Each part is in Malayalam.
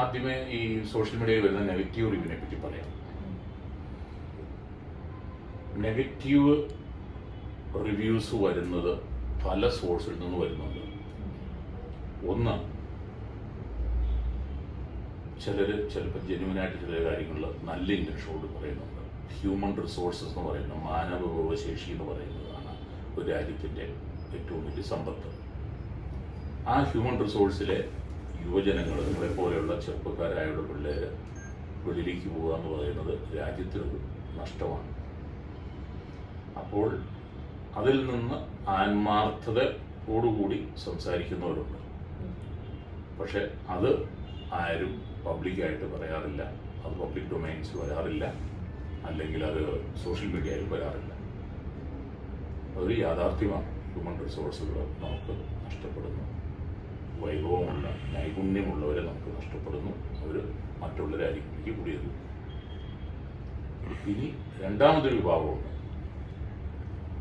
ആദ്യമേ ഈ സോഷ്യൽ മീഡിയയിൽ വരുന്ന നെഗറ്റീവ് റിവ്യൂവിനെ പറ്റി പറയാം. നെഗറ്റീവ് റിവ്യൂസ് വരുന്നത് പല സോഴ്സിൽ നിന്ന് വരുന്നുണ്ട്. ഒന്ന്, ചിലപ്പോൾ ജെന്യുവനായിട്ട് ചില കാര്യങ്ങളിൽ നല്ല ഇൻറ്റൻഷനോട് പറയുന്നുണ്ട്. ഹ്യൂമൻ റിസോഴ്സസ് എന്ന് പറയുന്നത്, മാനവ വിഭവശേഷി എന്ന് പറയുന്നതാണ് ഒരു രാജ്യത്തിൻ്റെ ഏറ്റവും വലിയ സമ്പത്ത്. ആ ഹ്യൂമൻ റിസോഴ്സിലെ യുവജനങ്ങൾ, നിങ്ങളെപ്പോലെയുള്ള ചെറുപ്പക്കാരായുള്ള പിള്ളേർ വെളിയിലേക്ക് പോകുക എന്ന് പറയുന്നത് രാജ്യത്തിനൊരു നഷ്ടമാണ്. അപ്പോൾ അതിൽ നിന്ന് ആത്മാർത്ഥതയോടുകൂടി സംസാരിക്കുന്നവരുണ്ട്. പക്ഷെ അത് ആരും പബ്ലിക്കായിട്ട് പറയാറില്ല, അത് പബ്ലിക് ഡൊമൈൻസ് വരാറില്ല, അല്ലെങ്കിൽ അത് സോഷ്യൽ മീഡിയയിൽ വരാറില്ല. അതൊരു യാഥാർത്ഥ്യമാണ്. ഹ്യൂമൻ റിസോഴ്സുകൾ നമുക്ക് നഷ്ടപ്പെടുന്നു, വൈഭവമുള്ള നൈപുണ്യമുള്ളവരെ നമുക്ക് നഷ്ടപ്പെടുന്നു, അവർ മറ്റുള്ള രാജ്യങ്ങളിലേക്ക് കുടിയേറുന്നു. ഇനി രണ്ടാമതൊരു വിഭാഗമുണ്ട്,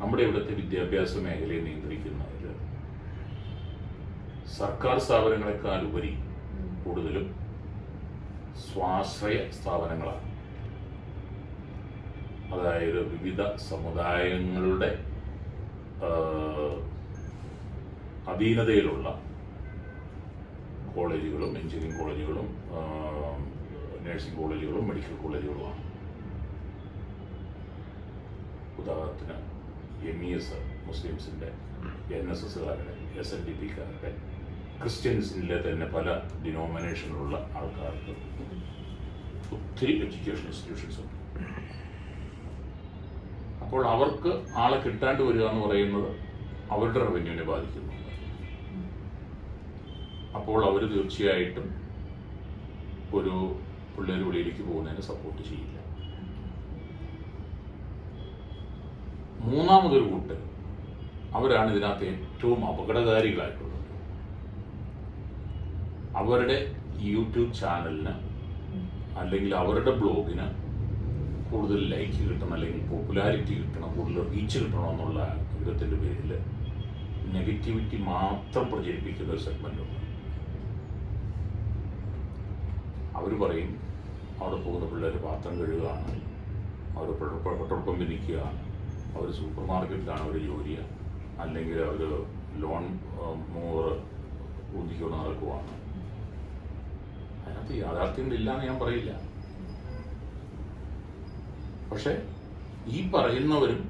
നമ്മുടെ ഇവിടുത്തെ വിദ്യാഭ്യാസ മേഖലയെ നിയന്ത്രിക്കുന്നവർ സർക്കാർ സ്ഥാപനങ്ങളെക്കാൾ ഉപരി കൂടുതലും സ്വാശ്രയ സ്ഥാപനങ്ങളാണ്. അതായത് വിവിധ സമുദായങ്ങളുടെ അധീനതയിലുള്ള കോളേജുകളും എഞ്ചിനീയറിംഗ് കോളേജുകളും നഴ്സിംഗ് കോളേജുകളും മെഡിക്കൽ കോളേജുകളുമാണ്. ഉദാഹരണത്തിന് MES മുസ്ലിംസിൻ്റെ, NSSകാരുടെ, SNDPക്കാരുടെ, ക്രിസ്ത്യൻസിൻ്റെ തന്നെ പല ഡിനോമിനേഷനിലുള്ള ആൾക്കാർക്ക് ഒത്തിരി എഡ്യൂക്കേഷൻ ഇൻസ്റ്റിറ്റ്യൂഷൻസ് ഉണ്ട്. അപ്പോൾ അവർക്ക് ആളെ കിട്ടാണ്ട് വരിക എന്ന് പറയുന്നത് അവരുടെ റവന്യൂവിനെ ബാധിക്കുന്നുണ്ട്. അപ്പോൾ അവർ തീർച്ചയായിട്ടും ഒരു പിള്ളേർ വെളിയിലേക്ക് പോകുന്നതിന് സപ്പോർട്ട് ചെയ്യില്ല. മൂന്നാമതൊരു കൂട്ട്, അവരാണ് ഇതിനകത്ത് ഏറ്റവും അപകടകാരികളായിട്ടുള്ളത്. അവരുടെ യൂട്യൂബ് ചാനലിന് അല്ലെങ്കിൽ അവരുടെ ബ്ലോഗിന് കൂടുതൽ ലൈക്ക് കിട്ടണം, അല്ലെങ്കിൽ പോപ്പുലാരിറ്റി കിട്ടണം, കൂടുതൽ റീച്ച് കിട്ടണം എന്നുള്ള വിധത്തിൻ്റെ പേരിൽ നെഗറ്റിവിറ്റി മാത്രം പ്രചരിപ്പിക്കുന്ന ഒരു സെഗ്മെൻറ്റുണ്ട്. അവർ പറയും അവിടെ പോകുന്ന പിള്ളേർ പാത്രം കഴുകുകയാണ്, അവർ പെട്രോൾ പമ്പിൽ നിൽക്കുകയാണ്, അവർ സൂപ്പർ മാർക്കറ്റിലാണ് അവർ ജോലിയാണ്, അല്ലെങ്കിൽ അവർ ലോൺ മൂവർ ഊന്നിക്കൊണ്ട് നടക്കുവാണ്. അതിനകത്ത് യാഥാർത്ഥ്യങ്ങളില്ല എന്ന് ഞാൻ പറയില്ല. പക്ഷെ ഈ പറയുന്നവരും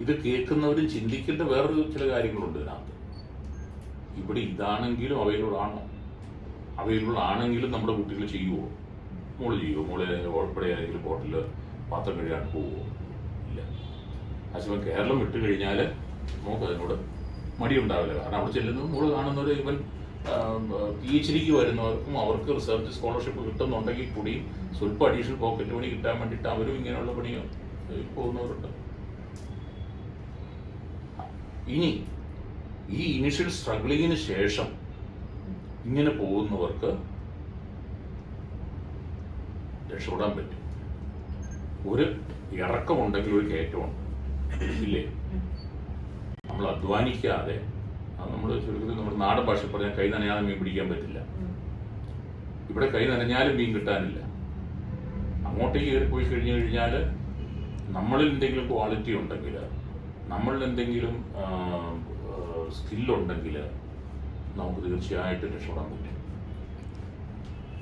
ഇത് കേൾക്കുന്നവരും ചിന്തിക്കേണ്ട വേറൊരു ചില കാര്യങ്ങളുണ്ട് ഇതിനകത്ത്. ഇവിടെ ഇതാണെങ്കിലും അവൈലബിൾ ആണോ? അവൈലബിൾ ആണെങ്കിലും നമ്മുടെ കുട്ടികൾ ചെയ്യുമോ? മോള് ചെയ്യുമോ? മോളെ ഉൾപ്പെടെ ഏതെങ്കിലും ഹോട്ടലിൽ പാത്രം കഴുകാൻ പോവുമോ? ഇല്ല. അതേസമയം കേരളം വിട്ട് കഴിഞ്ഞാൽ നമുക്ക് അതിനോട് മടിയുണ്ടാവില്ല. കാരണം അവിടെ ചെല്ലുന്നത് മോള് കാണുന്നവർ ഇവൻ PhD വരുന്നവർക്കും അവർക്ക് റിസർച്ച് സ്കോളർഷിപ്പ് കിട്ടുന്നുണ്ടെങ്കിൽ കൂടി സ്വല്പം അഡീഷണൽ പോക്കറ്റ് മണി കിട്ടാൻ വേണ്ടിയിട്ട് അവരും ഇങ്ങനെയുള്ള പണിയോ പോകുന്നവരുണ്ട്. ഇനി ഈ ഇനിഷ്യൽ സ്ട്രഗിളിങ്ങിന് ശേഷം ഇങ്ങനെ പോകുന്നവർക്ക് രക്ഷപ്പെടാൻ പറ്റും. ഒരു ഇറക്കമുണ്ടെങ്കിൽ ഒരു കയറ്റമുണ്ട്, ഇല്ലേ? നമ്മൾ അധ്വാനിക്കാതെ, നമ്മൾ ചുരുക്കത്തിൽ നമ്മുടെ നാടൻ ഭാഷ പറഞ്ഞാൽ കൈ നനയാതെ മീൻ പിടിക്കാൻ പറ്റില്ല. ഇവിടെ കൈ നനഞ്ഞാലും മീൻ കിട്ടാനില്ല. അങ്ങോട്ടേക്ക് കയറി പോയി കഴിഞ്ഞു കഴിഞ്ഞാൽ നമ്മളിൽ എന്തെങ്കിലും ക്വാളിറ്റി ഉണ്ടെങ്കിൽ, നമ്മളിൽ എന്തെങ്കിലും സ്കില്ലുണ്ടെങ്കിൽ നമുക്ക് തീർച്ചയായിട്ടും രക്ഷപ്പെടാൻ പറ്റും,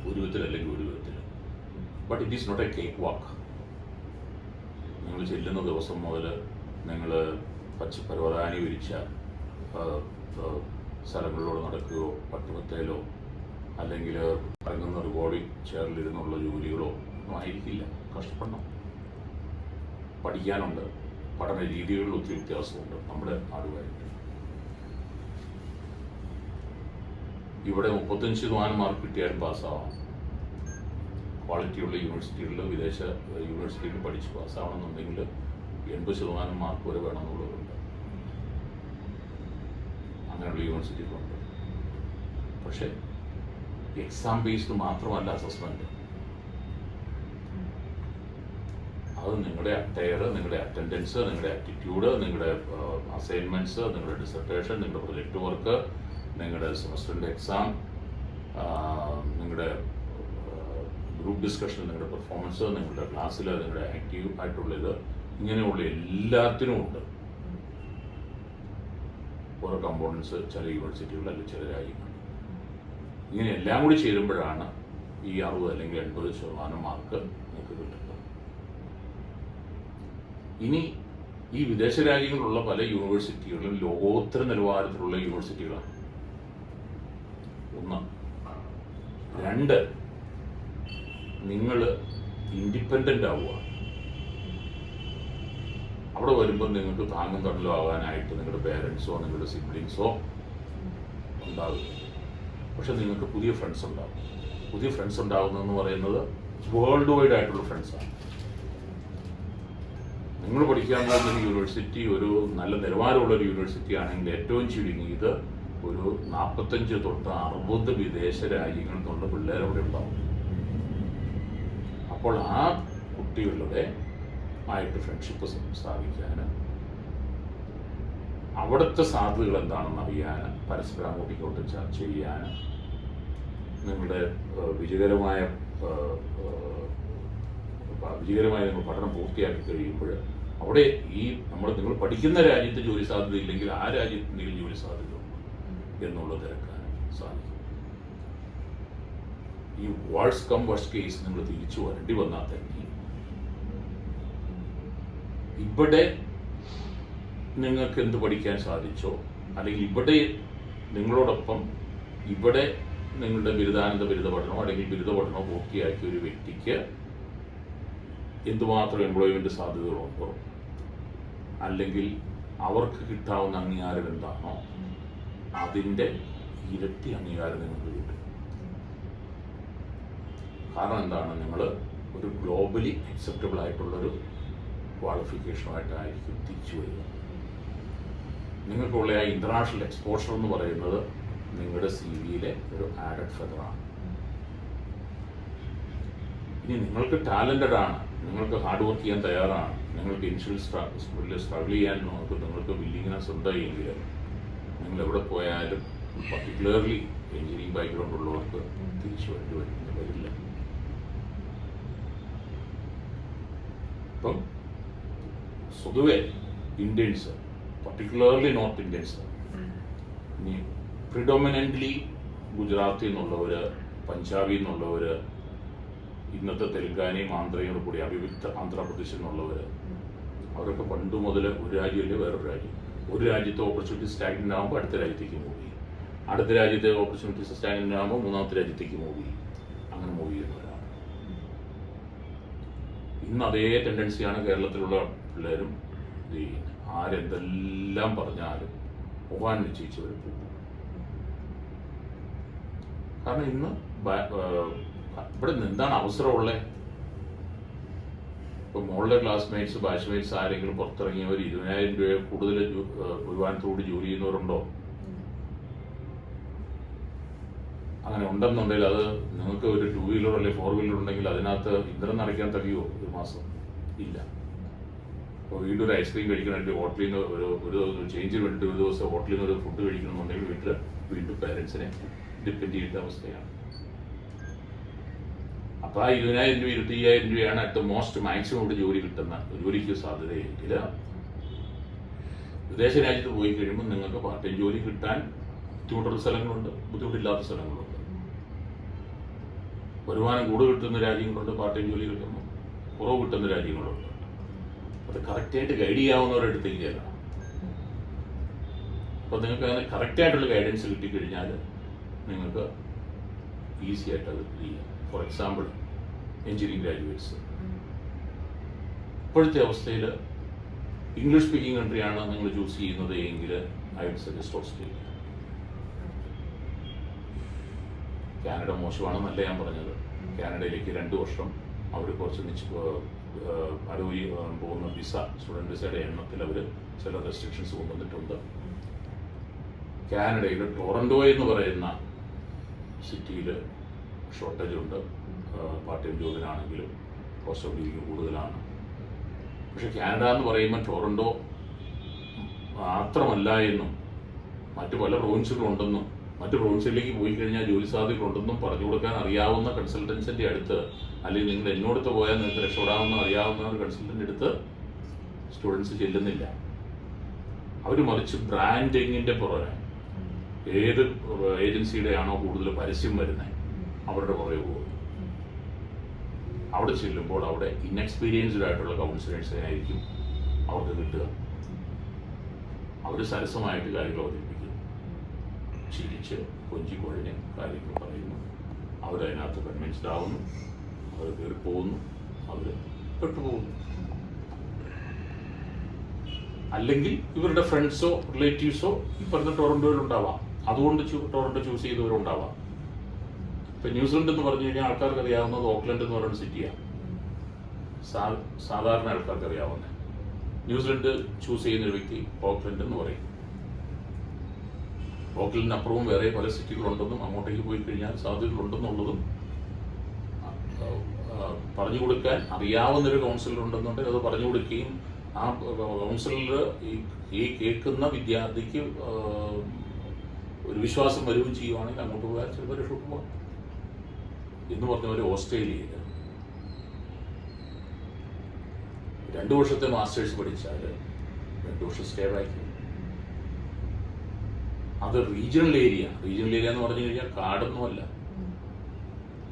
ഒരു വിധത്തിലല്ലെങ്കിൽ ഒരു വിധത്തിൽ. But it is not a cake walk. നിങ്ങൾ ചെല്ലുന്ന ദിവസം മുതൽ നിങ്ങൾ പരവതാനി വിരിച്ച സ്ഥലങ്ങളിലൂടെ നടക്കുകയോ പട്ടുമത്തയിലോ അല്ലെങ്കിൽ ഇറങ്ങുന്ന ഒരു ബോഡി ചെയറിലിരുന്നുള്ള ജോലികളോ ഒന്നും ആയിരിക്കില്ല. കഷ്ടപ്പെടണം, പഠിക്കാനുണ്ട്, പഠന രീതികളിൽ ഒത്തിരി വ്യത്യാസമുണ്ട് നമ്മുടെ നാടുമായിട്ട്. ഇവിടെ 35% മാർക്ക് കിട്ടിയാലും പാസ്സാവാം. ക്വാളിറ്റിയുള്ള യൂണിവേഴ്സിറ്റികളിൽ, വിദേശ യൂണിവേഴ്സിറ്റികളിൽ പഠിച്ച് പാസ്സാവണമെന്നുണ്ടെങ്കിൽ 80% മാർക്ക് വരെ വേണമെന്നുള്ളവരുണ്ട്. അങ്ങനെയുള്ള യൂണിവേഴ്സിറ്റികളുണ്ട്. പക്ഷേ എക്സാം ബേസ്ഡ് മാത്രമല്ല അസസ്മെൻറ്റ്. അത് നിങ്ങളുടെ അറ്റയർ, നിങ്ങളുടെ അറ്റൻഡൻസ്, നിങ്ങളുടെ ആറ്റിറ്റ്യൂഡ്, നിങ്ങളുടെ അസൈൻമെൻറ്റ്സ്, നിങ്ങളുടെ ഡിസർട്ടേഷൻ, നിങ്ങളുടെ പ്രൊജക്റ്റ് വർക്ക്, നിങ്ങളുടെ സെമസ്റ്ററിൻ്റെ എക്സാം, നിങ്ങളുടെ ഗ്രൂപ്പ് ഡിസ്കഷൻ, നിങ്ങളുടെ പെർഫോമൻസ്, നിങ്ങളുടെ ക്ലാസ്സിൽ നിങ്ങളുടെ ആക്റ്റീവ് ആയിട്ടുള്ള ഇത്, ഇങ്ങനെയുള്ള എല്ലാത്തിനും ഉണ്ട് ഓരോ കമ്പോണൻസ് ചില യൂണിവേഴ്സിറ്റികൾ അല്ലെങ്കിൽ ചില രാജ്യങ്ങൾ. ഇങ്ങനെ എല്ലാം കൂടി ചേരുമ്പോഴാണ് ഈ 60 അല്ലെങ്കിൽ 80% മാർക്ക് നിങ്ങൾക്ക് കിട്ടുന്നത്. ഇനി ഈ വിദേശ രാജ്യങ്ങളിലുള്ള പല യൂണിവേഴ്സിറ്റികളും ലോകോത്തര നിലവാരത്തിലുള്ള യൂണിവേഴ്സിറ്റികളാണ്. 1. 2, നിങ്ങൾ ഇൻഡിപെൻഡൻ്റ് ആവുക. അവിടെ വരുമ്പോൾ നിങ്ങൾക്ക് താങ്ങും തണലും ആകാനായിട്ട് നിങ്ങളുടെ പേരൻസോ നിങ്ങളുടെ സിബ്ലിങ്സോ ഉണ്ടാകും. പക്ഷെ നിങ്ങൾക്ക് പുതിയ ഫ്രണ്ട്സ് ഉണ്ടാകും. പുതിയ ഫ്രണ്ട്സ് ഉണ്ടാകുന്നതെന്ന് പറയുന്നത് വേൾഡ് വൈഡ് ആയിട്ടുള്ള ഫ്രണ്ട്സാണ്. നിങ്ങൾ പഠിക്കാൻ പോകുന്ന ഒരു യൂണിവേഴ്സിറ്റി ഒരു നല്ല നിലവാരമുള്ള ഒരു യൂണിവേഴ്സിറ്റി ആണെങ്കിൽ ഏറ്റവും ചുരുങ്ങിയത് ഒരു 45 തൊട്ട് 60 വിദേശ രാജ്യങ്ങളിൽ നിന്നുള്ള പിള്ളേർ അവിടെ ഉണ്ടാവും. അപ്പോൾ ആ കുട്ടികളുടെ ആയിട്ട് ഫ്രണ്ട്ഷിപ്പ് സ്ഥാപിക്കാൻ, അവിടുത്തെ സാധ്യതകൾ എന്താണെന്ന് അറിയാൻ, പരസ്പരം അങ്ങോട്ടും ഇങ്ങോട്ടും ചർച്ച ചെയ്യാൻ, നിങ്ങളുടെ വിജയകരമായ നിങ്ങൾ പഠനം പൂർത്തിയാക്കി കഴിയുമ്പോൾ അവിടെ ഈ നിങ്ങൾ പഠിക്കുന്ന രാജ്യത്ത് ജോലി സാധ്യത ഇല്ലെങ്കിൽ ആ രാജ്യത്ത് എന്തെങ്കിലും ജോലി സാധ്യത എന്നുള്ളത് തിരക്കാൻ സാധിക്കും. ഈ വേഴ്സ് കം വേഴ്സ് കേസ് നിങ്ങൾ തിരിച്ചു വരേണ്ടി വന്നാൽ തന്നെ ഇവിടെ നിങ്ങൾക്ക് എന്ത് പഠിക്കാൻ സാധിച്ചോ, അല്ലെങ്കിൽ ഇവിടെ നിങ്ങളോടൊപ്പം ഇവിടെ നിങ്ങളുടെ ബിരുദ പഠനമോ അല്ലെങ്കിൽ ബിരുദ പഠനമോ പൂർത്തിയാക്കിയ ഒരു വ്യക്തിക്ക് എന്തുമാത്രം എംപ്ലോയ്മെന്റ് സാധ്യതകളുണ്ടോ, അല്ലെങ്കിൽ അവർക്ക് കിട്ടാവുന്ന അംഗീകാരം എന്താണോ അതിൻ്റെ ഇരട്ടി അംഗീകാരം നിങ്ങൾക്ക് കിട്ടും. കാരണം എന്താണ്, നിങ്ങൾ ഒരു ഗ്ലോബലി അക്സെപ്റ്റബിൾ ആയിട്ടുള്ളൊരു ക്വാളിഫിക്കേഷനുമായിട്ടായിരിക്കും തിരിച്ചു വരിക. നിങ്ങൾക്കുള്ള ആ ഇൻ്റർനാഷണൽ എക്സ്പോഷർ എന്ന് പറയുന്നത് നിങ്ങളുടെ CV-യിലെ ഒരു ആഡഡ് ഫെദറാണ്. ഇനി നിങ്ങൾക്ക് ടാലൻറ്റഡ് ആണ്, നിങ്ങൾക്ക് ഹാർഡ് വർക്ക് ചെയ്യാൻ തയ്യാറാണ്, നിങ്ങൾക്ക് ഇനിഷ്യൽ സ്ട്രഗിൾ ചെയ്യാൻ നിങ്ങൾക്ക് വില്ലിങ്നെസ് ഉണ്ടെങ്കിൽ നിങ്ങൾ എവിടെ പോയാലും, പർട്ടിക്കുലർലി എഞ്ചിനീയറിംഗ് ബാക്ക്ഗ്രൗണ്ട് ഉള്ളവർക്ക് തിരിച്ചു വരില്ല. ഇപ്പം പൊതുവെ ഇന്ത്യൻസ്, പർട്ടിക്കുലർലി നോർത്ത് ഇന്ത്യൻസ്, ഇനി പ്രിഡോമിനൻ്റ്ലി ഗുജറാത്തിൽ നിന്നുള്ളവർ, പഞ്ചാബിൽ നിന്നുള്ളവർ, ഇന്നത്തെ തെലുങ്കാനയും ആന്ധ്രയും കൂടി അവിവിക്ത ആന്ധ്രാപ്രദേശിൽ നിന്നുള്ളവർ, അവരൊക്കെ പണ്ട് മുതൽ ഒരു രാജ്യമല്ലേ വേറൊരു രാജ്യം, ഒരു രാജ്യത്തെ ഓപ്പർച്യൂണിറ്റി സ്റ്റാഗ്നൻ്റ് ആകുമ്പോൾ അടുത്ത രാജ്യത്തേക്ക് മൂവ് ചെയ്യും, അടുത്ത രാജ്യത്തെ ഓപ്പർച്യൂണിറ്റീസ് സ്റ്റാഗ്നൻ്റ് ആകുമ്പോൾ മൂന്നാമത്തെ രാജ്യത്തേക്ക് മൂവ് ചെയ്യും, അങ്ങനെ മൂവ് ചെയ്യുന്നവരാണ്. ഇന്ന് അതേ ടെൻഡൻസിയാണ് കേരളത്തിലുള്ള പിള്ളേരും ആരെന്തെല്ലാം പറഞ്ഞാലും പോകാൻ നിശ്ചയിച്ചവർ പോകും. കാരണം ഇന്ന് ഇവിടെ നിന്ന് എന്താണ് അവസരമുള്ളത്? ഇപ്പോൾ മോളുടെ ക്ലാസ്മേറ്റ്സ് ബാച്ച്മേറ്റ്സ് ആരെങ്കിലും പുറത്തിറങ്ങിയവർ 20,000 രൂപ കൂടുതൽ വരുമാനത്തോട് ജോലി ചെയ്യുന്നവരുണ്ടോ? അങ്ങനെ ഉണ്ടെന്നുണ്ടെങ്കിൽ അത് നിങ്ങൾക്ക് ഒരു 2 വീലർ അല്ലെങ്കിൽ 4 വീലർ ഉണ്ടെങ്കിൽ അതിനകത്ത് ഇന്ധനം നിറയ്ക്കാൻ കഴിയുമോ ഒരു മാസം? ഇല്ല. അപ്പോൾ വീണ്ടും ഒരു ഐസ്ക്രീം കഴിക്കണമെങ്കിൽ ഹോട്ടലിൽ നിന്ന് ഒരു ചേഞ്ചിന് വേണ്ടിയിട്ട് ഒരു ദിവസം ഹോട്ടലിൽ നിന്ന് ഒരു ഫുഡ് കഴിക്കണമെന്നുണ്ടെങ്കിൽ വീണ്ടും പേരൻസിനെ ഡിപ്പെൻഡ് ചെയ്യേണ്ട അവസ്ഥയാണ്. അപ്പോൾ ആ 20,000 രൂപ 25,000 രൂപയാണ് അറ്റ് ദ മോസ്റ്റ് മാക്സിമം ഇവിടെ ജോലിക്ക് സാധ്യതയെങ്കിൽ വിദേശ രാജ്യത്ത് പോയി കഴിയുമ്പോൾ നിങ്ങൾക്ക് പാർട്ട് ടൈം ജോലി കിട്ടാൻ ബുദ്ധിമുട്ടുള്ള സ്ഥലങ്ങളുണ്ട്, ബുദ്ധിമുട്ടില്ലാത്ത സ്ഥലങ്ങളുണ്ട്. വരുമാനം കൂടുതൽ കിട്ടുന്ന രാജ്യങ്ങളുണ്ട്, പാർട്ട് ടൈം ജോലി കിട്ടുന്നു, കുറവ് കിട്ടുന്ന രാജ്യങ്ങളുണ്ട്. അത് കറക്റ്റായിട്ട് ഗൈഡ് ചെയ്യാവുന്നവരടുത്തേക്ക് ചെല്ലണം. അപ്പോൾ നിങ്ങൾക്ക് അങ്ങനെ കറക്റ്റായിട്ടുള്ള ഗൈഡൻസ് കിട്ടിക്കഴിഞ്ഞാൽ നിങ്ങൾക്ക് ഈസി ആയിട്ട് അത് ചെയ്യാം. ഫോർ എക്സാമ്പിൾ എഞ്ചിനീയറിംഗ് ഗ്രാജുവേറ്റ്സ് ഇപ്പോഴത്തെ അവസ്ഥയിൽ ഇംഗ്ലീഷ് സ്പീക്കിംഗ് കൺട്രിയാണ് നിങ്ങൾ ചൂസ് ചെയ്യുന്നത് എങ്കിൽ I would suggest Australia. Canada മോശമാണെന്നല്ല ഞാൻ പറഞ്ഞത്. കാനഡയിലേക്ക് 2 വർഷം അവർ കുറച്ച് അനുവദി പോകുന്ന സ്റ്റുഡൻറ് വിസയുടെ എണ്ണത്തിൽ അവർ ചില റെസ്ട്രിക്ഷൻസ് കൊണ്ടുവന്നിട്ടുണ്ട്. കാനഡയിൽ ടൊറൻഡോ എന്ന് പറയുന്ന സിറ്റിയിൽ ഷോർട്ടേജ് ഉണ്ട്, പാർട്ട് ടൈം ജോബിനാണെങ്കിലും കോസ്റ്റ് ഓഫ് ലിവിങ് കൂടുതലാണ്. പക്ഷെ കാനഡ എന്ന് പറയുമ്പോൾ ടൊറൻഡോ മാത്രമല്ല എന്നും മറ്റു പല പ്രൊവിൻസുകളുണ്ടെന്നും മറ്റു പ്രൊവിൻസിലേക്ക് പോയി കഴിഞ്ഞാൽ ജോലി സാധ്യതകളുണ്ടെന്നും പറഞ്ഞു കൊടുക്കാൻ അറിയാവുന്ന കൺസൾട്ടൻസിൻ്റെ അടുത്ത്, അല്ലെങ്കിൽ നിങ്ങൾ എന്നോടത്ത് പോയാൽ നിങ്ങൾക്ക് രക്ഷപ്പെടാമെന്ന് അറിയാവുന്ന ഒരു കൺസൾട്ടൻ്റെ അടുത്ത് സ്റ്റുഡൻസ് ചെല്ലുന്നില്ല. അവർ മറിച്ച് ബ്രാൻഡിങ്ങിൻ്റെ പുറകെ, ഏത് ഏജൻസിയുടെ ആണോ കൂടുതൽ പരസ്യം വരുന്നത് അവരുടെ പുറകെ പോകും. അവിടെ ചെല്ലുമ്പോൾ അവിടെ ഇൻഎക്സ്പീരിയൻസ്ഡ് ആയിട്ടുള്ള കൗൺസിലേഴ്സിനായിരിക്കും അവർക്ക് കിട്ടുക. അവർ സരസമായിട്ട് കാര്യങ്ങൾ അവതരിപ്പിക്കും, ചിരിച്ച് കൊഞ്ചിക്കൊഴിഞ്ഞ് കാര്യങ്ങൾ പറയുന്നു. അവരതിനകത്ത് കൺവിൻസ്ഡ് ആവുന്നു, അവർ കയറിപ്പോകുന്നു, അവർ പെട്ടുപോകുന്നു. അല്ലെങ്കിൽ ഇവരുടെ ഫ്രണ്ട്സോ റിലേറ്റീവ്സോ ഈ പറഞ്ഞ ടൊറൻറ്റോയിലുണ്ടാവാം, അതുകൊണ്ട് ടൊറൻറ്റോ ചൂസ് ചെയ്തവരുണ്ടാവാം. ഇപ്പം ന്യൂസിലൻഡ് എന്ന് പറഞ്ഞു കഴിഞ്ഞാൽ ആൾക്കാർക്ക് അറിയാവുന്നത് ഓക്ലൻഡ് എന്ന് പറയുന്ന സിറ്റിയാണ്. സാധാരണ ആൾക്കാർക്ക് അറിയാവുന്നത്. ന്യൂസിലൻഡ് ചൂസ് ചെയ്യുന്ന ഒരു വ്യക്തി ഓക്ലൻഡ് എന്ന് പറയും. ഓക്ലൻഡിനപ്പുറവും വേറെ പല സിറ്റികളുണ്ടെന്നും അങ്ങോട്ടേക്ക് പോയി കഴിഞ്ഞാൽ സാധ്യതകളുണ്ടെന്നുള്ളതും പറഞ്ഞു കൊടുക്കാൻ അറിയാവുന്നൊരു കൗൺസിലർ ഉണ്ടെന്നുണ്ടെങ്കിൽ അത് പറഞ്ഞു കൊടുക്കുകയും ആ കൗൺസിലർ ഈ കേൾക്കുന്ന വിദ്യാർത്ഥിക്ക് ഒരു വിശ്വാസം വരികയും ചെയ്യുവാണെങ്കിൽ അങ്ങോട്ട് പോയാൽ ചിലപ്പോൾ രക്ഷപ്പെട്ടു പോകാം. എന്ന് പറഞ്ഞ പോലെ ഓസ്ട്രേലിയയിൽ 2 വർഷത്തെ മാസ്റ്റേഴ്സ് പഠിച്ചാൽ 2 വർഷം സ്റ്റേ ബാക്ക്. അത് റീജിയണൽ ഏരിയ എന്ന് പറഞ്ഞു കഴിഞ്ഞാൽ കാടൊന്നുമല്ല.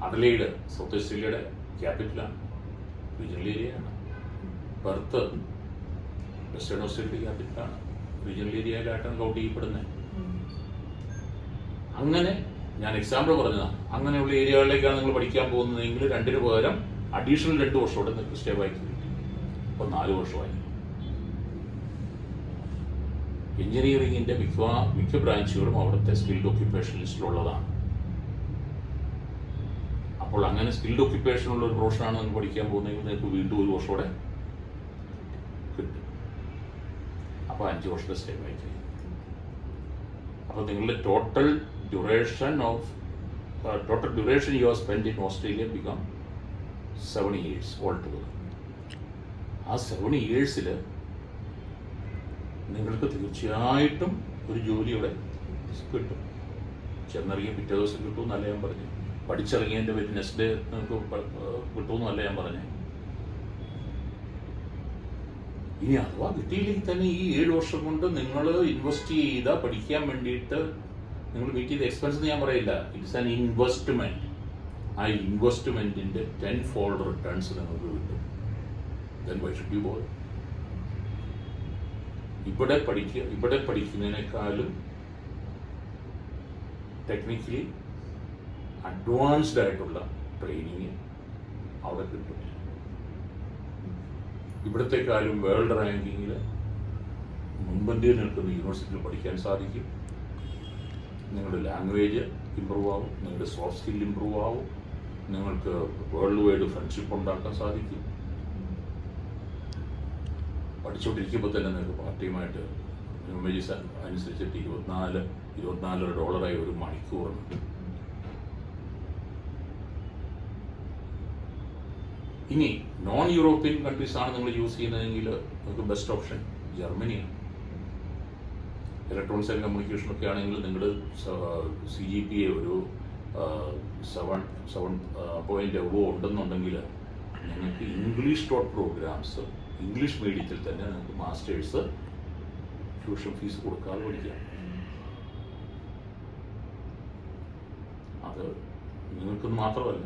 അഡലെയ്ഡ് സൗത്ത് ഓസ്ട്രേലിയയുടെ ക്യാപിറ്റലാണ്, റീജിയണൽ ഏരിയയാണ്. പെർത്ത് വെസ്റ്റേൺ ഓസ്ട്രേലിയയുടെ ക്യാപിറ്റലാണ്, റീജിയണൽ ഏരിയയിലായിട്ടാണ് കൗണ്ട് ചെയ്യപ്പെടുന്നത്. അങ്ങനെ ഞാൻ എക്സാമ്പിൾ പറഞ്ഞതാണ്. അങ്ങനെയുള്ള ഏരിയകളിലേക്കാണ് നിങ്ങൾ പഠിക്കാൻ പോകുന്നതെങ്കിൽ 2-ന് പകരം അഡീഷണൽ 2 വർഷത്തോടെ നിങ്ങൾക്ക് സ്റ്റേ ബാക്ക് കിട്ടി. അപ്പോൾ 4 വർഷമായി. എഞ്ചിനീയറിംഗിൻ്റെ മിക്ക ബ്രാഞ്ചുകളും അവിടുത്തെ സ്കിൽഡ് ഓക്യുപ്പേഷൻ ലിസ്റ്റിലുള്ളതാണ്. അപ്പോൾ അങ്ങനെ സ്കിൽഡ് ഓക്യുപ്പേഷനുള്ള ഒരു പ്രൊഫഷനാണ് നിങ്ങൾ പഠിക്കാൻ പോകുന്നതെങ്കിൽ നിങ്ങൾക്ക് വീണ്ടും 1 വർഷത്തോടെ കിട്ടും. അപ്പോൾ 5 വർഷത്തെ സ്റ്റേ ബാക്ക്. അപ്പോൾ നിങ്ങളുടെ total duration you have spent in Australia become 7 years altogether. ആ 7 yearsൽ നിങ്ങൾക്ക് തീർച്ചയായിട്ടും ഒരു ജോലിയുടെ കിട്ടും. ചെന്നിറങ്ങിയ പിറ്റേ ദിവസം കിട്ടുമെന്നല്ല ഞാൻ പറഞ്ഞു. പഠിച്ചിറങ്ങിയതിൻ്റെ നെക്സ്റ്റ് ഡേ നിങ്ങൾക്ക് കിട്ടുമെന്നല്ല ഞാൻ പറഞ്ഞു. ഇനി അഥവാ കിട്ടിയില്ലെങ്കിൽ തന്നെ ഈ 7 വർഷം കൊണ്ട് നിങ്ങൾ ഇൻവെസ്റ്റ് ചെയ്ത പഠിക്കാൻ വേണ്ടിയിട്ട് നിങ്ങൾ മീറ്റ് ചെയ്ത എക്സ്പെൻസ് ഞാൻ പറയില്ല. It's an investment. ആ ഇൻവെസ്റ്റ്മെന്റിന്റെ 10-fold റിട്ടേൺസ് നിങ്ങൾക്ക് കിട്ടും. Then why should you go? ഇവിടെ പഠിക്കുന്നതിനേക്കാളും ടെക്നിക്കലി അഡ്വാൻസ്ഡ് ആയിട്ടുള്ള ട്രെയിനിങ് അവിടെ കിട്ടും. ഇവിടത്തെക്കാളും വേൾഡ് റാങ്കിങ്ങിൽ മുൻപന്തിയിൽ നിൽക്കുന്ന യൂണിവേഴ്സിറ്റിയിൽ പഠിക്കാൻ സാധിക്കും. നിങ്ങളുടെ ലാംഗ്വേജ് ഇമ്പ്രൂവ് ആവും, നിങ്ങളുടെ സോഫ്റ്റ് സ്കിൽ ഇമ്പ്രൂവ് ആവും, നിങ്ങൾക്ക് വേൾഡ് വൈഡ് ഫ്രണ്ട്ഷിപ്പ് ഉണ്ടാക്കാൻ സാധിക്കും. പഠിച്ചുകൊണ്ടിരിക്കുമ്പോൾ തന്നെ നിങ്ങൾക്ക് പാർട്ട് ടൈമായിട്ട് ഇമേജസ് അനുസരിച്ചിട്ട് $24 ഒരു മണിക്കൂറുണ്ട്. ഇനി നോൺ യൂറോപ്യൻ കൺട്രീസാണ് നിങ്ങൾ യൂസ് ചെയ്യുന്നതെങ്കിൽ നിങ്ങൾക്ക് ബെസ്റ്റ് ഓപ്ഷൻ ജർമ്മനിയാണ്. ഇലക്ട്രോണിക്സ് ആൻഡ് കമ്മ്യൂണിക്കേഷനൊക്കെ ആണെങ്കിൽ നിങ്ങൾ CGPA ഒരു 7.0 ഉണ്ടെന്നുണ്ടെങ്കിൽ നിങ്ങൾക്ക് ഇംഗ്ലീഷ് പ്രോഗ്രാംസ് ഇംഗ്ലീഷ് മീഡിയത്തിൽ തന്നെ നിങ്ങൾക്ക് മാസ്റ്റേഴ്സ് ട്യൂഷൻ ഫീസ് കൊടുക്കാതെ പഠിക്കാം. അത് നിങ്ങൾക്ക് മാത്രമല്ല,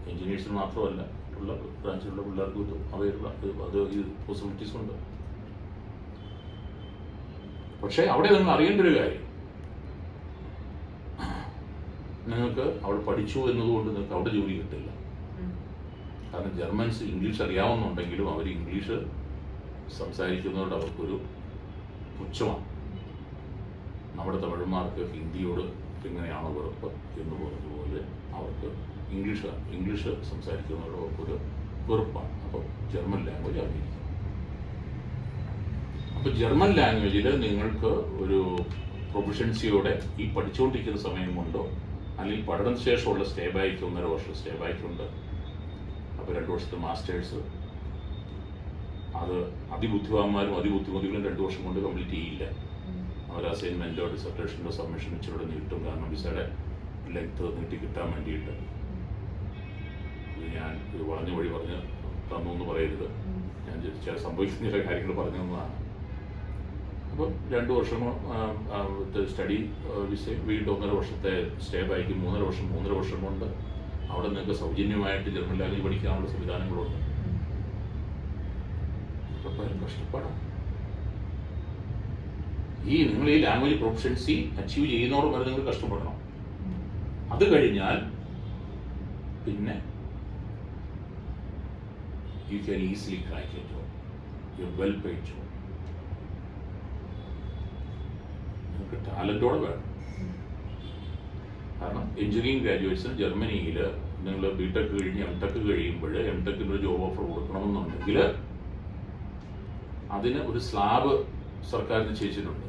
എഞ്ചിനീയേഴ്സിന് മാത്രമല്ല, ഉള്ള ബ്രാഞ്ചിലുള്ള പിള്ളേർക്ക് അത് ഈ പോസിബിലിറ്റീസ് ഉണ്ട്. പക്ഷേ അവിടെ നിങ്ങൾ അറിയേണ്ട ഒരു കാര്യം, നിങ്ങൾക്ക് അവിടെ പഠിച്ചു എന്നതുകൊണ്ട് നിങ്ങൾക്ക് അവിടെ ജോലി കിട്ടില്ല. കാരണം ജർമ്മൻസ് ഇംഗ്ലീഷ് അറിയാവുന്നുണ്ടെങ്കിലും അവർ ഇംഗ്ലീഷ് സംസാരിക്കുന്നതുകൊണ്ട് അവർക്കൊരു പുച്ഛമാണ്. നമ്മുടെ തമിഴന്മാർക്ക് ഹിന്ദിയോട് എങ്ങനെയാണോ വെറുപ്പ് എന്ന് പറഞ്ഞതുപോലെ അവർക്ക് ഇംഗ്ലീഷ് സംസാരിക്കുന്നതോട് അവർക്കൊരു വെറുപ്പാണ്. അപ്പോൾ ജർമ്മൻ ലാംഗ്വേജ് അറിയിക്കും. അപ്പോൾ ജർമ്മൻ ലാംഗ്വേജിൽ നിങ്ങൾക്ക് ഒരു പ്രൊഫഷൻസിയോടെ ഈ പഠിച്ചുകൊണ്ടിരിക്കുന്ന സമയം കൊണ്ടോ അല്ലെങ്കിൽ പഠനത്തിന് ശേഷമുള്ള സ്റ്റേ ബാക്ക് 1.5 വർഷം സ്റ്റേ ബാക്ക് ഉണ്ട്. അപ്പോൾ 2 വർഷത്തെ മാസ്റ്റേഴ്സ് അത് അതിബുദ്ധിമാന്മാരും അതിബുദ്ധിമതികളും 2 വർഷം കൊണ്ട് കംപ്ലീറ്റ് ചെയ്യില്ല. അവർ അസൈൻമെൻറ്റോ ഡിസർട്ടേഷൻ്റെ സബ്മിഷൻ ഇച്ചിരി നീട്ടും, കാരണം വിസയുടെ ലെങ്ത് നീട്ടി കിട്ടാൻ വേണ്ടിയിട്ട്. ഇത് ഞാൻ ഇത് വളഞ്ഞ വഴി പറഞ്ഞ് തന്നു എന്ന് പറയരുത്, ഞാൻ ചില സംഭവിക്കുന്ന ചില കാര്യങ്ങൾ പറഞ്ഞു തന്നതാണ്. അപ്പം 2 വർഷം സ്റ്റഡി വിസ, വീണ്ടും 1.5 വർഷത്തെ സ്റ്റേ ബാക്ക്, 3.5 വർഷം കൊണ്ട് അവിടെ നിങ്ങൾക്ക് സൗജന്യമായിട്ട് ജർമ്മൻ ലാംഗ്വേജ് പഠിക്കാനുള്ള സംവിധാനങ്ങളുണ്ട്. കഷ്ടപ്പാടാണ് നിങ്ങൾ ഈ ലാംഗ്വേജ് പ്രൊഫഷൻസി അച്ചീവ് ചെയ്യുന്നതോട് വരെ നിങ്ങൾ കഷ്ടപ്പെടണം. അത് കഴിഞ്ഞാൽ പിന്നെ you can easily crack A job, you well paid job. നിങ്ങൾക്ക് ടാലൻറ്റോടെ വേണം. കാരണം എഞ്ചിനീയറിംഗ് ഗ്രാജുവേറ്റ്സിന് ജർമ്മനിയിൽ നിങ്ങൾ ബിടെക് കഴിഞ്ഞ് എംടെക് കഴിയുമ്പോൾ എംടെക്കിന് ഒരു ജോബ് ഓഫർ കൊടുക്കണമെന്നുണ്ടെങ്കിൽ അതിന് ഒരു സ്ലാബ് സർക്കാർ നിശ്ചയിച്ചിട്ടുണ്ട്.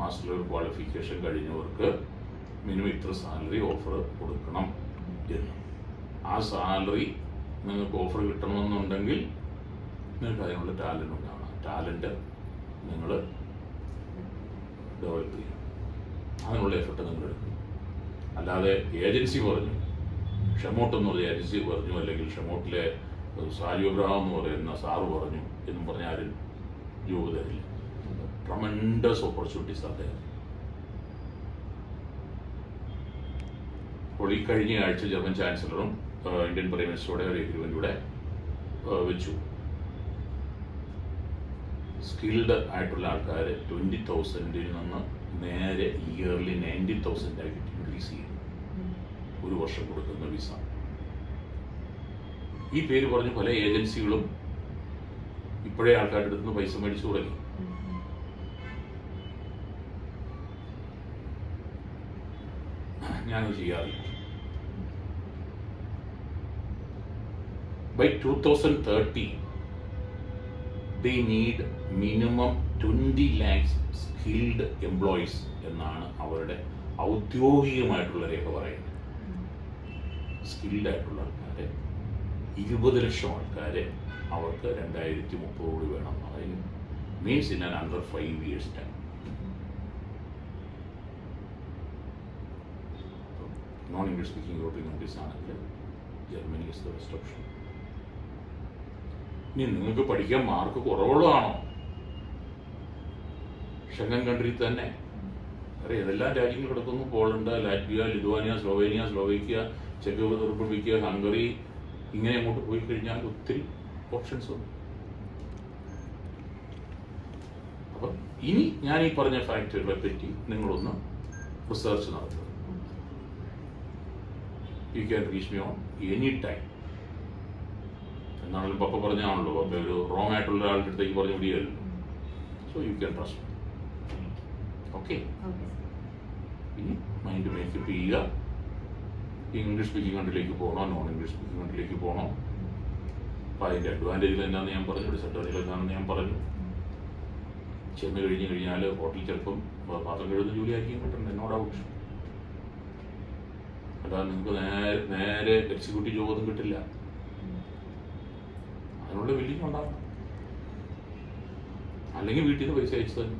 മാസ്റ്റർ ലെവൽ ക്വാളിഫിക്കേഷൻ കഴിഞ്ഞവർക്ക് മിനിമം ഇത്ര സാലറി ഓഫർ കൊടുക്കണം എന്ന്. ആ സാലറി നിങ്ങൾക്ക് ഓഫർ കിട്ടണമെന്നുണ്ടെങ്കിൽ നിങ്ങൾക്ക് അതിനുള്ള ടാലൻറ്റ് ഉണ്ടാവണം. ടാലൻറ്റ് നിങ്ങൾ ഡെവലപ്പ് ചെയ്യണം, അതിനുള്ള എഫർട്ട് നിങ്ങൾ എടുക്കണം. അല്ലാതെ ഏജൻസി പറഞ്ഞു, ഷെമോട്ട് എന്ന് പറഞ്ഞ ഏജൻസി പറഞ്ഞു, അല്ലെങ്കിൽ ഷെമോട്ടിലെ സാരി എബ്രഹാം എന്ന് പറയുന്ന സാറ് പറഞ്ഞു എന്നും പറഞ്ഞാൽ ആരും ജോബ് തരില്ല. ട്രമൻഡസ് ഓപ്പർച്യൂണിറ്റീസ് ആണ് there. അപ്പോൾ ഈ കഴിഞ്ഞ ആഴ്ച ജർമ്മൻ ചാൻസലറും ഇന്ത്യൻ പ്രൈം മിനിസ്റ്ററുടെ ഒരു എഗ്രിമെൻറ്റിലൂടെ വെച്ചു. സ്കിൽഡ് ആയിട്ടുള്ള ആൾക്കാർ 20,000 നിന്ന് നേരെ ഇയർലി 90,000 ആയിട്ട് ഇൻക്രീസ് ചെയ്യും. 1 വർഷം കൊടുക്കുന്ന വിസ. ഈ പേര് പറഞ്ഞ് പല ഏജൻസികളും ഇപ്പോഴേ ആൾക്കാരുടെ അടുത്ത് നിന്ന് പൈസ മേടിച്ചു തുടങ്ങി. ഞാനത് ചെയ്യാറില്ല. By 2030 they need minimum 20 lakhs skilled employees എന്നാണ് അവരുടെ ഔദ്യോഗികമായിട്ടുള്ള രേഖ പറയുന്നത്. സ്കിൽഡ് ആയിട്ടുള്ള ആൾക്കാരെ 20 ലക്ഷം ആൾക്കാരെ അവർക്ക് 2030 വേണം. അതിന് means in an under 5 years time. Non English speaking European countries ആണെങ്കിൽ Germany is the best option. ഇനി നിങ്ങൾക്ക് പഠിക്കാൻ മാർക്ക് കുറവുള്ളതാണോ? ഷെങ്കൻ കൺട്രി തന്നെ അറിയാം, ഏതെല്ലാം രാജ്യങ്ങൾ കിടക്കുന്നു. Poland, Latvia, Lithuania, Slovakia, check republic, Hungary, ഇങ്ങനെ അങ്ങോട്ട് പോയി കഴിഞ്ഞാൽ ഒത്തിരി ഓപ്ഷൻസ് ഉണ്ട്. അപ്പം ഇനി ഞാൻ ഈ പറഞ്ഞ ഫാക്ടറികളെ പറ്റി നിങ്ങളൊന്ന് റിസർച്ച് നടത്തുക. You can reach me on any time. എന്നാണെങ്കിലും പപ്പ പറഞ്ഞാണല്ലോ, പപ്പ ഒരു റോങ് ആയിട്ടുള്ള ഒരാളുടെ അടുത്തേക്ക് പറഞ്ഞു വിടുകയല്ലോ. So you can trust me. Okay, ഇനി മൈൻഡ് മേക്കപ്പ് ചെയ്യുക. ഇംഗ്ലീഷ് സ്പീക്കിംഗ് കൺട്രിയിലേക്ക് പോകണോ, നോൺ ഇംഗ്ലീഷ് സ്പീക്കിംഗ് കൺട്രിയിലേക്ക് പോകണോ? അപ്പോൾ അതിൻ്റെ അഡ്വാൻറ്റേജിൽ എന്താണെന്ന് ഞാൻ പറഞ്ഞു, ഡിസഡ്വാൻറ്റേജിൽ എന്താണെന്ന് ഞാൻ പറഞ്ഞു. ചെന്ന് കഴിഞ്ഞാൽ ഹോട്ടലിൽ ചിലപ്പം പാത്രം കഴുകുന്ന ജോലി ആയിരിക്കും കിട്ടുന്നത്, നോ ഡൗട്ട്. അല്ലാതെ നിങ്ങൾക്ക് നേരെ എക്സിക്യൂട്ടീവ് ജോബൊന്നും കിട്ടില്ല. അതിനുള്ള ബില്ലിംഗ് ഉണ്ടാകണം. അല്ലെങ്കിൽ വീട്ടിൽ നിന്ന് പൈസ അയച്ചു തന്നെ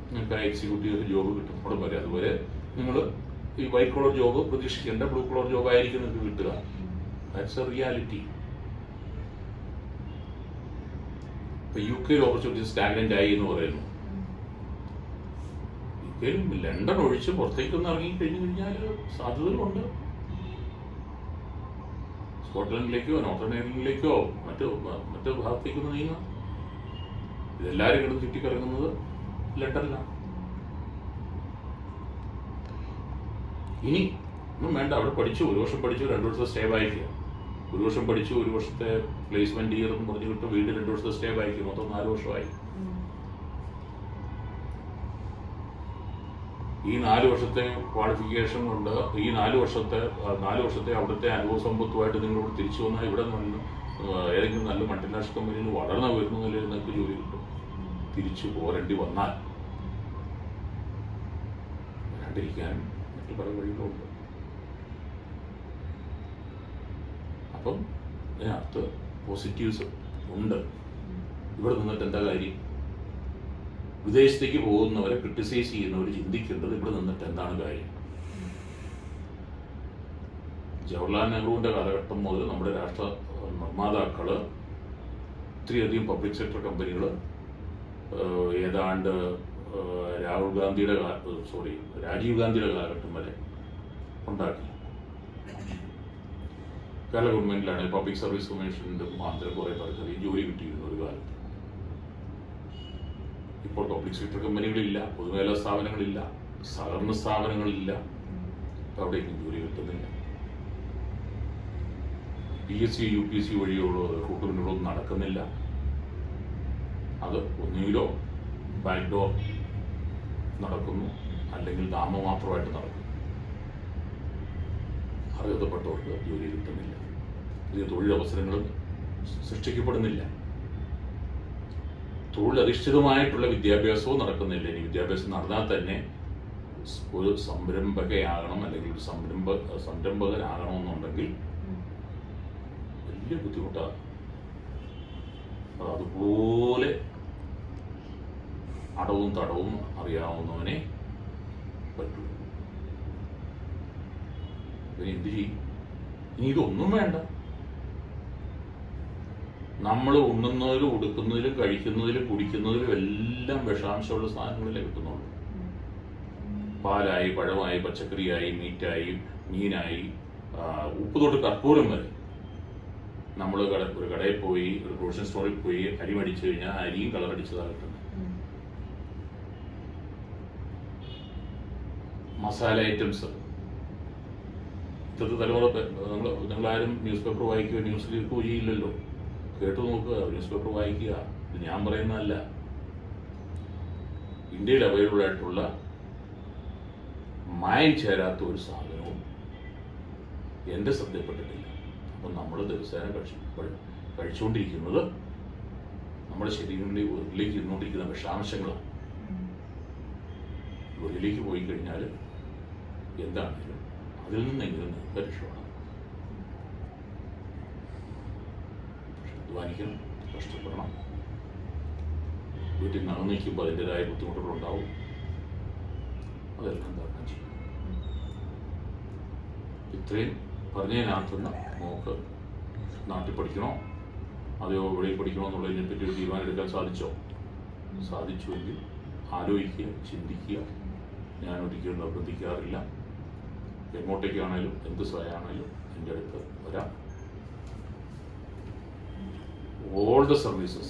നിങ്ങൾക്ക് ആ എക്സിക്യൂട്ടീവ് ജോബ് കിട്ടും. അവിടെ വരെ അതുവരെ നിങ്ങൾ ഈ വൈറ്റ് കോളർ ജോബ് പ്രതീക്ഷിക്കേണ്ട, ബ്ലൂ കോളർ ജോബ് ആയിരിക്കും നിങ്ങൾക്ക് കിട്ടുക. That's a reality. ഇപ്പൊ UK ഓപ്പർച്യൂണിറ്റി സ്റ്റാഗ്നന്റ് ആയി എന്ന് പറയുന്നു. UK ലണ്ടൻ ഒഴിച്ച് പുറത്തേക്കൊന്ന് ഇറങ്ങി കഴിഞ്ഞു കഴിഞ്ഞാൽ സാധ്യതകളുണ്ട്. സ്കോട്ട്ലൻഡിലേക്കോ നോർത്തേൺ അയർലൻഡിലേക്കോ മറ്റു ഭാഗത്തേക്കൊന്ന് നീങ്ങാം. ഇതെല്ലാവരും കിടന്ന് ചുറ്റിക്കിറങ്ങുന്നത് ലണ്ടനിലാണ്. ഇനി ഒന്നും വേണ്ട, അവിടെ പഠിച്ചു 1 വർഷം പഠിച്ചു, 2 വർഷത്തെ സ്റ്റേ വായിക്കുക. 1 വർഷം പഠിച്ചു, 1 വർഷത്തെ പ്ലേസ്മെന്റ് ഇയർ എന്ന് പറഞ്ഞു കിട്ടും. വീണ്ടും 2 വർഷത്തെ സ്റ്റേ വായിക്കും. മൊത്തം 4 വർഷമായി. ഈ 4 വർഷത്തെ ക്വാളിഫിക്കേഷൻ കൊണ്ട് ഈ 4 വർഷത്തെ അവിടുത്തെ അനുഭവ സമ്പത്തുമായിട്ട് നിങ്ങളോട് തിരിച്ചു വന്നാൽ ഇവിടെ നിന്ന് ഏതെങ്കിലും നല്ല മൾട്ടിനാഷണൽ കമ്പനിയിൽ വളർന്നു വരുന്ന നിലയിൽ നിങ്ങൾക്ക് ജോലി കിട്ടും. തിരിച്ചു പോരേണ്ടി വന്നാൽ വരാണ്ടിരിക്കാൻ മറ്റു പല വഴികളുണ്ട്. അപ്പം ഇതിനകത്ത് പോസിറ്റീവ്സ് ഉണ്ട്. ഇവിടെ നിന്നിട്ട് എന്താ കാര്യം? വിദേശത്തേക്ക് പോകുന്നവരെ ക്രിട്ടിസൈസ് ചെയ്യുന്നവർ ചിന്തിക്കേണ്ടത് ഇവിടെ നിന്നിട്ട് എന്താണ് കാര്യം. ജവഹർലാൽ നെഹ്റുവിൻ്റെ കാലഘട്ടം മുതൽ നമ്മുടെ രാഷ്ട്ര നിർമ്മാതാക്കൾ ഒത്തിരിയധികം പബ്ലിക് സെക്ടർ കമ്പനികൾ ഏതാണ്ട് രാജീവ് ഗാന്ധിയുടെ കാലഘട്ടം വരെ ഉണ്ടാക്കി. കേരള ഗവൺമെൻറ്റിലാണെങ്കിൽ പബ്ലിക് സർവീസ് കമ്മീഷൻ്റെ മുഖാന്തരം കുറേ പേർക്ക് ജോലി കിട്ടിയിരുന്നു ഒരു കാലത്ത്. ഇപ്പോൾ പബ്ലിക് സെക്ടർ കമ്പനികളില്ല, പൊതുമേഖലാ സ്ഥാപനങ്ങളില്ല, സഹകരണ സ്ഥാപനങ്ങളില്ല, അവിടേക്കും ജോലി കിട്ടുന്നില്ല. PSC UPSC വഴിയുള്ള റിക്രൂട്ട്മെൻറ്റുകളൊന്നും നടക്കുന്നില്ല. അത് ഒന്നുകിലോ ബാക്ക്ഡോർ നടക്കുന്നു, അല്ലെങ്കിൽ നാമമാത്രമായിട്ട് നടക്കുന്നു. അർഹതപ്പെട്ടവർക്ക് ജോലി കിട്ടുന്നില്ല, പുതിയ തൊഴിലവസരങ്ങളും സൃഷ്ടിക്കപ്പെടുന്നില്ല, തൊഴിലധിഷ്ഠിതമായിട്ടുള്ള വിദ്യാഭ്യാസവും നടക്കുന്നില്ല. ഇനി വിദ്യാഭ്യാസം നടന്നാൽ തന്നെ ഒരു സംരംഭകയാകണം അല്ലെങ്കിൽ ഒരു സംരംഭകനാകണമെന്നുണ്ടെങ്കിൽ വലിയ ബുദ്ധിമുട്ടാണ്. അതുപോലെ അടവും തടവും അറിയാവുന്നവനെ പറ്റൂ. പിന്നെ എന്ത് ചെയ്യും? ഇനി ഇതൊന്നും വേണ്ട. നമ്മൾ ഉണ്ണുന്നതിലും ഉടുക്കുന്നതിലും കഴിക്കുന്നതിലും കുടിക്കുന്നതിലും എല്ലാം വിഷാംശമുള്ള സാധനങ്ങളിലേ കിട്ടുന്നുള്ളൂ. പാലായി, പഴമായി, പച്ചക്കറിയായി, മീറ്റായി, മീനായി, ഉപ്പ് തൊട്ട് കർപ്പൂരം വരെ. നമ്മൾ ഒരു കടയിൽ പോയി, ഒരു പ്രൊവിഷൻ സ്റ്റോറിൽ പോയി അരി മേടിച്ചു കഴിഞ്ഞാൽ അരിയും കളറടിച്ചതാണ് കിട്ടുന്നത്. മസാല ഐറ്റംസ്. ഇന്നത്തെ തലമുറ നിങ്ങളാരും ന്യൂസ് പേപ്പർ വായിക്കുകയോ ന്യൂസ് കേൾക്കുകയോ ചെയ്യില്ലല്ലോ. കേട്ടു നോക്കുക, ന്യൂസ് പേപ്പർ വായിക്കുക. ഇത് ഞാൻ പറയുന്നതല്ല. ഇന്ത്യയിൽ അവൈലബിൾ ആയിട്ടുള്ള മായം ചേരാത്ത ഒരു സാധനവും എൻ്റെ ശ്രദ്ധയിൽപ്പെട്ടിട്ടില്ല. അപ്പം നമ്മൾ ദിവസേന കഴിച്ചുകൊണ്ടിരിക്കുന്നത് നമ്മുടെ ശരീരങ്ങളിലേക്ക് ഇരുന്നുകൊണ്ടിരിക്കുന്ന വിഷാംശങ്ങളാണ്. വെളിയിലേക്ക് പോയി കഴിഞ്ഞാൽ എന്താണെങ്കിലും അതിൽ നിന്നെങ്കിലും നിങ്ങൾക്ക് രക്ഷപ്പെടാം. അധ്വാനിക്കണം, കഷ്ടപ്പെടണം. വീട്ടിൽ നടന്നു നിൽക്കുമ്പോൾ അതിൻ്റെതായ ബുദ്ധിമുട്ടുകളുണ്ടാവും. അതെല്ലാം തരണം ചെയ്യും. ഇത്രയും പറഞ്ഞതിനകത്തുനിന്ന് നമുക്ക് നാട്ടിൽ പഠിക്കണോ അതെയോ വെളിയിൽ പഠിക്കണോ എന്നുള്ളതിനെപ്പറ്റി ഒരു തീരുമാനം എടുക്കാൻ സാധിച്ചുവെങ്കിൽ ആലോചിക്കുക, ചിന്തിക്കുക. ഞാൻ ഒരിക്കലും നിർബന്ധിക്കാറില്ല. എങ്ങോട്ടേക്കാണേലും എന്ത് സഹായമാണേലും എൻ്റെ അടുത്ത് വരാം. All the services,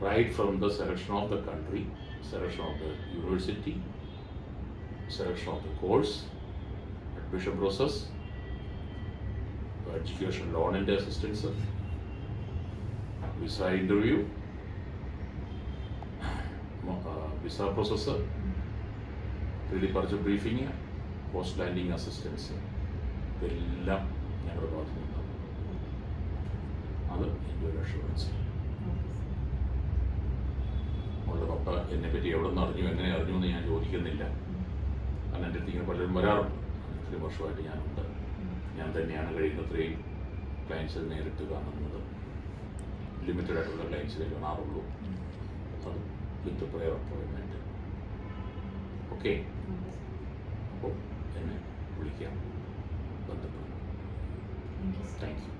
right from the selection of the country, selection of the university, selection of the course, admission process, education loan and assistance, visa interview, visa processor, pre-departure briefing, post landing assistance, ഇതെല്ലാം ഞങ്ങളുടെ ഭാഗത്തു നിന്നുണ്ടാവും. അത് എൻ്റെ ഒരു അഷുറൻസ്. അവളുടെ പപ്പ എന്നെപ്പറ്റി എവിടെ നിന്ന് അറിഞ്ഞു, എങ്ങനെ അറിഞ്ഞു എന്ന് ഞാൻ ചോദിക്കുന്നില്ല. കാരണം എൻ്റെ അടുത്ത് ഇങ്ങനെ പലരും വരാറുണ്ട്. ഇത്രയും വർഷമായിട്ട് ഞാനുണ്ട്. ഞാൻ തന്നെയാണ് കഴിയുന്നത്രയും ക്ലയൻസിൽ നേരിട്ട് കാണുന്നത്. ലിമിറ്റഡ് ആയിട്ടുള്ള ക്ലയൻസിലേ കാണാറുള്ളൂ. അത് വിത്ത് പ്രയർ അപ്പോയിൻമെൻറ്റ്. ഓക്കെ, അപ്പോൾ എന്നെ വിളിക്കാം, ബന്ധപ്പെടും. Thank you.